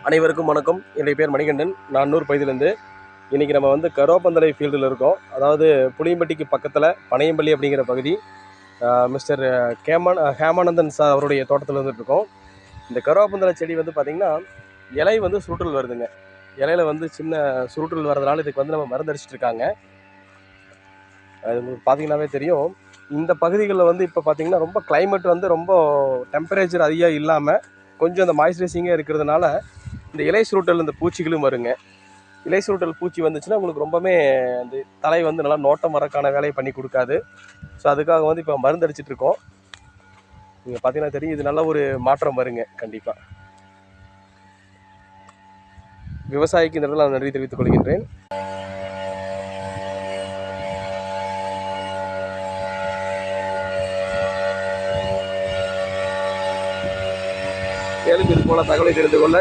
அனைவருக்கும் வணக்கம். என்னுடைய பேர் மணிகண்டன். நான் அன்னூர் பகுதியிலேருந்து. இன்றைக்கி நம்ம வந்து கருவாப்பந்தலை ஃபீல்டில் இருக்கோம். அதாவது புளியம்பட்டிக்கு பக்கத்தில் பனையம்பள்ளி அப்படிங்கிற பகுதி. மிஸ்டர் ஹேமானந்தன் சார் அவருடைய தோட்டத்தில் வந்துட்டு இருக்கோம். இந்த கருவாப்பந்தலை செடி வந்து பார்த்திங்கன்னா இலை வந்து சுருட்டல் வருதுங்க. இலையில வந்து சின்ன சுருட்டல் வர்றதுனால இதுக்கு வந்து நம்ம மருந்தடிச்சிட்டு இருக்காங்க. அது உங்களுக்கு பார்த்தீங்கன்னாவே தெரியும். இந்த பகுதிகளில் வந்து இப்போ பார்த்திங்கன்னா ரொம்ப கிளைமேட் வந்து ரொம்ப டெம்பரேச்சர் அதிகம் இல்லாமல் கொஞ்சம் அந்த மாய்ஸ்சரைசிங்காக இருக்கிறதுனால இந்த இலை சுருட்டல் இந்த பூச்சிகளும் வருங்க. இலை சுருட்டல் பூச்சி வந்துச்சுன்னா உங்களுக்கு ரொம்பவே அந்த தலை வந்து நல்லா நோட்டம் வரக்கான வேலையை பண்ணி கொடுக்காது. ஸோ அதுக்காக வந்து இப்போ மருந்து அடிச்சிட்டு இருக்கோம். நீங்கள் பார்த்தீங்கன்னா தெரியும், இது நல்ல ஒரு மாற்றம் வருங்க. கண்டிப்பாக விவசாயிக்கு இந்த இடத்துல நான் நன்றி தெரிவித்துக் கொள்கின்றேன். மேலும் இது போல தகவலை தெரிந்து கொள்ள